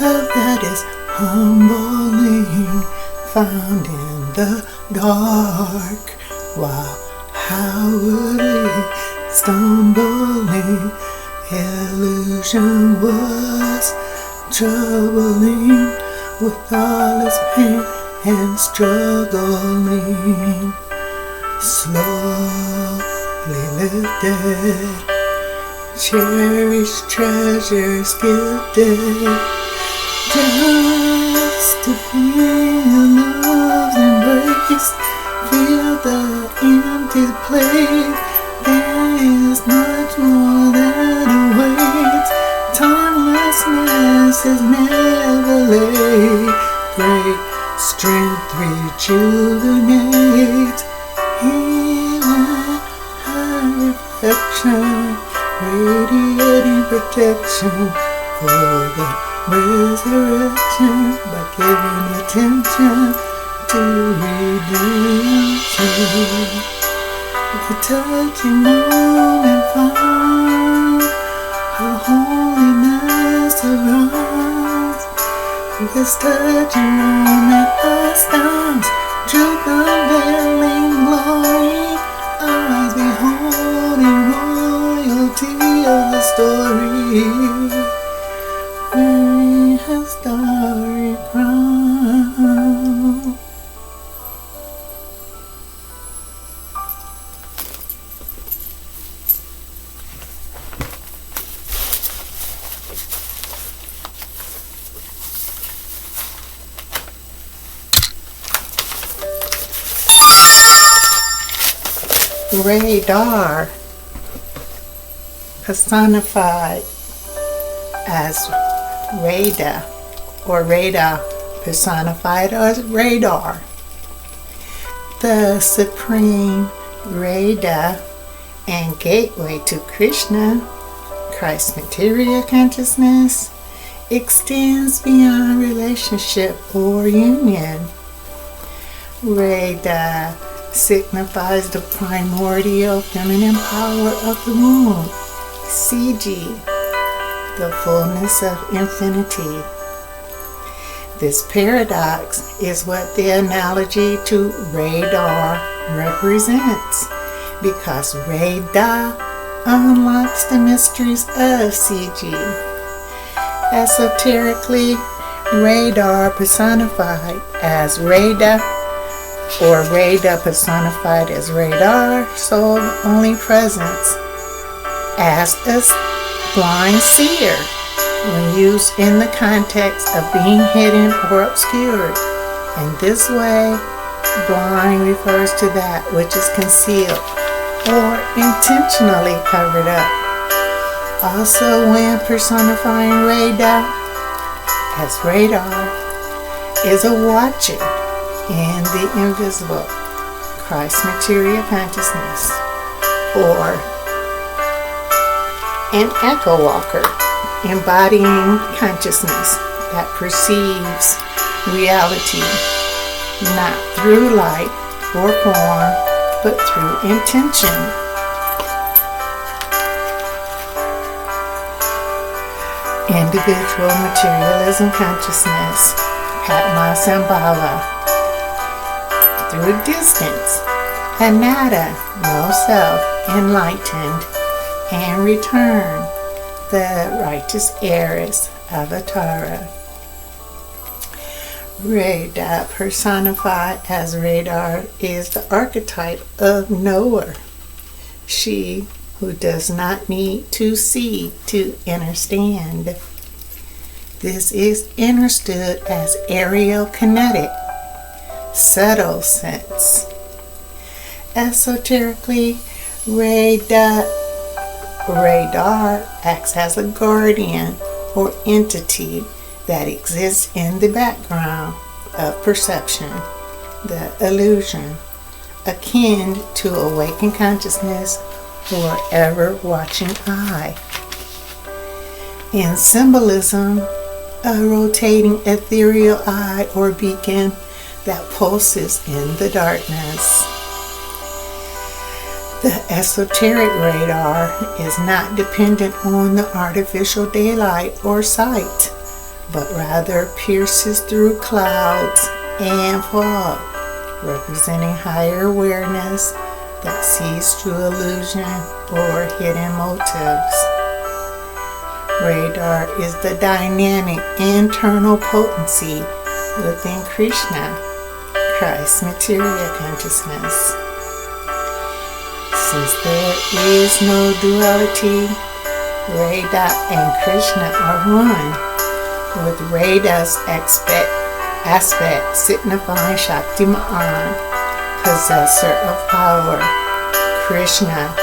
love that is humbling, found in the dark, while outwardly stumbling. Illusion was troubling, with all its pain and struggling. Slowly lifted, cherished treasures gifted, just to feel love's embrace, feel the empty place. There is much more that awaits. Timelessness is never late. Great strength rejuvenates. Healing her reflection, radiating protection for the resurrection, by giving attention to redemption. The touching moment found, her holiness aroused. This touching moment astounds, truth unveiling glory, eyes beholding royalty of the story, wearing her starry crown. Radha, personified as Radha, or Radha personified as radar. The supreme Radha and gateway to Krishna, Christ's material consciousness, extends beyond relationship or union. Radha signifies the primordial feminine power of the womb, CG, the fullness of infinity. This paradox is what the analogy to radar represents, because Radha unlocks the mysteries of CG. Esoterically, radar personified as Radha, or Radha personified as radar, soul only presence, as a blind seer when used in the context of being hidden or obscured. In this way, blind refers to that which is concealed or intentionally covered up. Also, when personifying Radha as radar, is a watcher in the invisible, Christ material consciousness, or an echo walker, embodying consciousness that perceives reality not through light or form, but through intention. Individual materialism consciousness, Padmasambhava. Through distance, Anatta, no self, enlightened, and return, the righteous heiress of Atara. Radha, personified as radar, is the archetype of knower. She who does not need to see to understand. This is understood as aerial kinetic, subtle sense. Esoterically, radar acts as a guardian or entity that exists in the background of perception, the illusion, akin to awakened consciousness or ever-watching eye. In symbolism, a rotating ethereal eye or beacon that pulses in the darkness. The esoteric radar is not dependent on the artificial daylight or sight, but rather pierces through clouds and fog, representing higher awareness that sees through illusion or hidden motives. Radha is the dynamic internal potency within Krishna, Christ's material consciousness. Since there is no duality, Radha and Krishna are one, with Radha's aspect signifying Shaktiman, possessor of power, Krishna,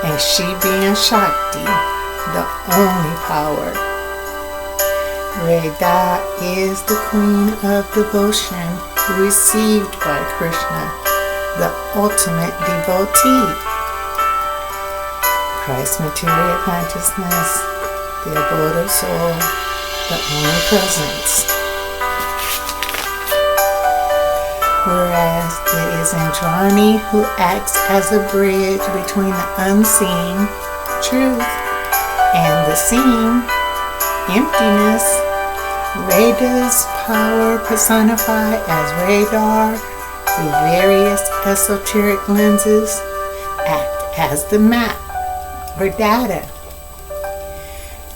and she being Shakti, the only power. Radha is the queen of devotion received by Krishna, the ultimate devotee. Christ's material consciousness, the abode of soul, the only presence. Whereas it is Indrani who acts as a bridge between the unseen, truth, and the seen, emptiness. Radha's power personified as radar through various esoteric lenses act as the map or data.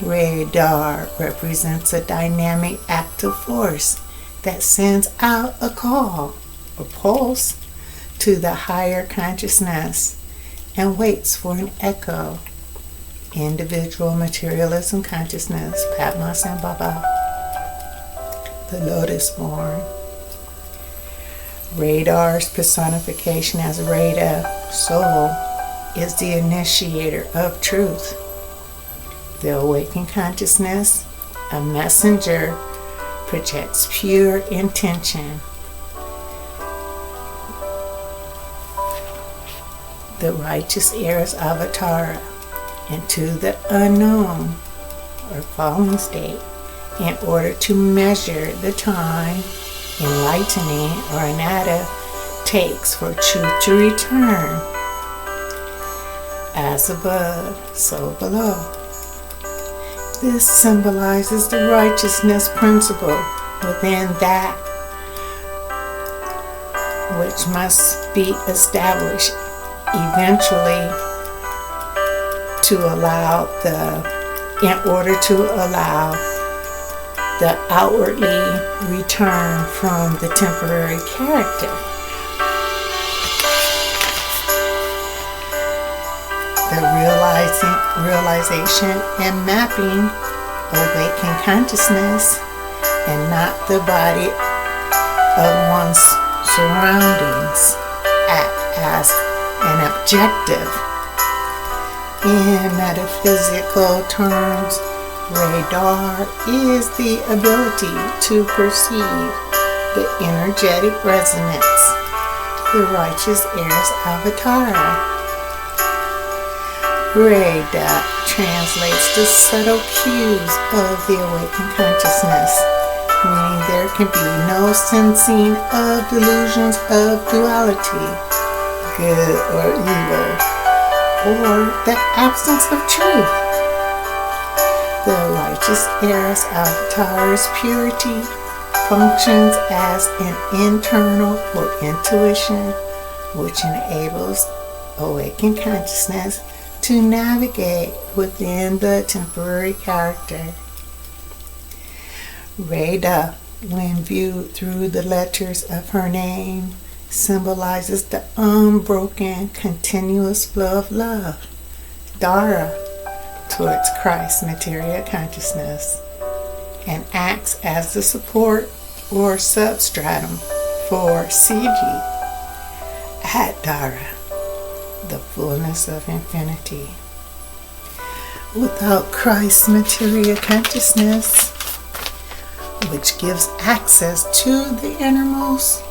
Radar represents a dynamic active force that sends out a call or pulse to the higher consciousness and waits for an echo. Individual materialism consciousness, Padmasambhava, the lotus born. Radar's personification as Radha, soul, is the initiator of truth. The awakened consciousness, a messenger, projects pure intention. The righteous heirs avatara into the unknown or fallen state in order to measure the time enlightening or anatta takes for truth to return. As above, so below. This symbolizes the righteousness principle within that which must be established eventually in order to allow the outwardly return from the temporary character. The realization and mapping awakened consciousness and not the body of one's surroundings act as an objective. In metaphysical terms, radar is the ability to perceive the energetic resonance, the righteous heirs avatara. Radha translates the subtle cues of the awakened consciousness, meaning there can be no sensing of delusions of duality, good or evil, or the absence of truth. The righteous heirs avatar's purity functions as an internal or intuition which enables awakened consciousness to navigate within the temporary character. Radha, when viewed through the letters of her name, symbolizes the unbroken, continuous flow of love, Dara, towards Christ's material consciousness, and acts as the support or substratum for CG at Dara, the fullness of infinity. Without Christ's material consciousness, which gives access to the innermost,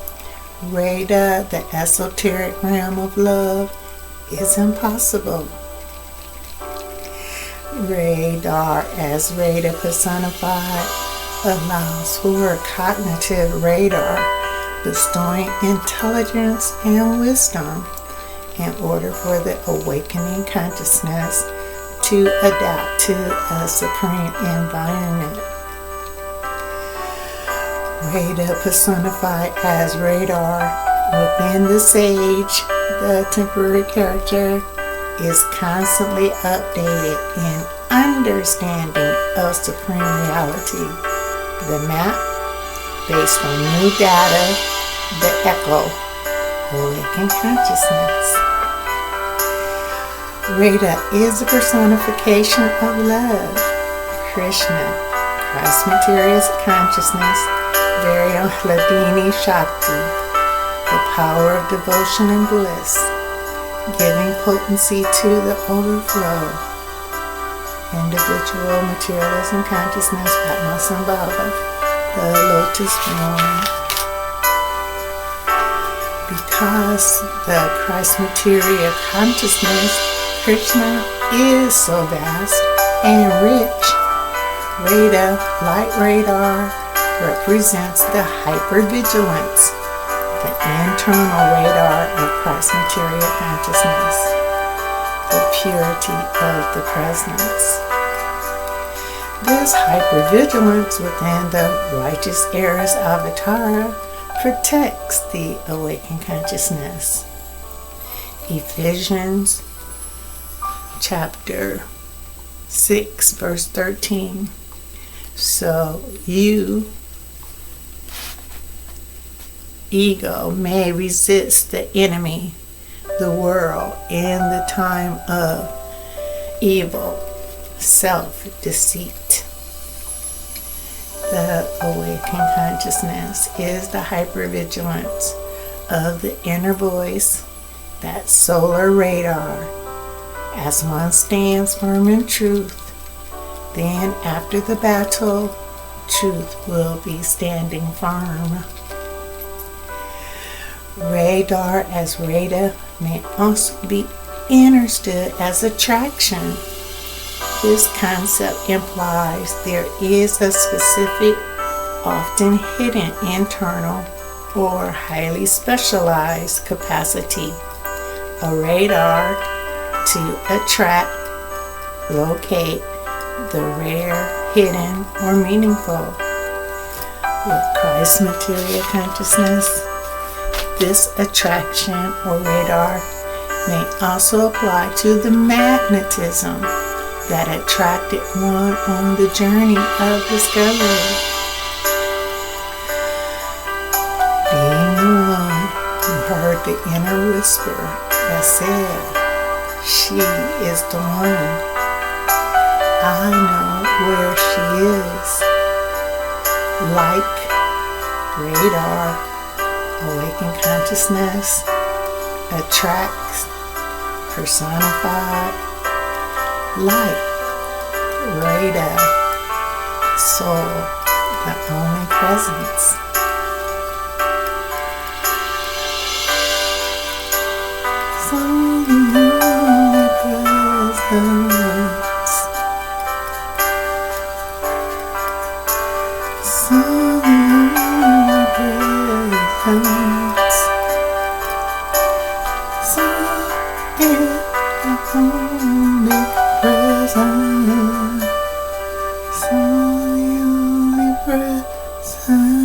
Radha, the esoteric realm of love, is impossible. Radar, as Radha personified, allows for a cognitive radar, bestowing intelligence and wisdom in order for the awakening consciousness to adapt to a supreme environment. Radha personified as Radar within the sage, the temporary character, is constantly updated in understanding of supreme reality. The map, based on new data, the echo, awakened consciousness. Radha is the personification of love. Krishna, Christ materials consciousness, Variant Hladini Shakti, the power of devotion and bliss, giving potency to the overflow. Individual materialism consciousness, Atmasambhava, the lotus room. Because the Christ material consciousness, Krishna, is so vast and rich, Radha, light radar, represents the hypervigilance, the internal radar of Christ material consciousness, the purity of the presence. This hypervigilance within the righteous era's avatar protects the awakened consciousness. Ephesians chapter 6 verse 13. So you, ego, may resist the enemy, the world, in the time of evil, self-deceit. The awakened consciousness is the hypervigilance of the inner voice, that solar radar. As one stands firm in truth, then after the battle, truth will be standing firm. Radar as Radha may also be understood as attraction. This concept implies there is a specific, often hidden internal or highly specialized capacity, a radar to attract, locate the rare, hidden, or meaningful. With Christ's material consciousness, this attraction or radar may also apply to the magnetism that attracted one on the journey of discovery. Being the one who heard the inner whisper that said, "She is the one. I know where she is." Like radar, awakened consciousness attracts, personified, light, Radha, soul, the only presence. So the only presence. So the only presence. So is the only presence. So the only presence.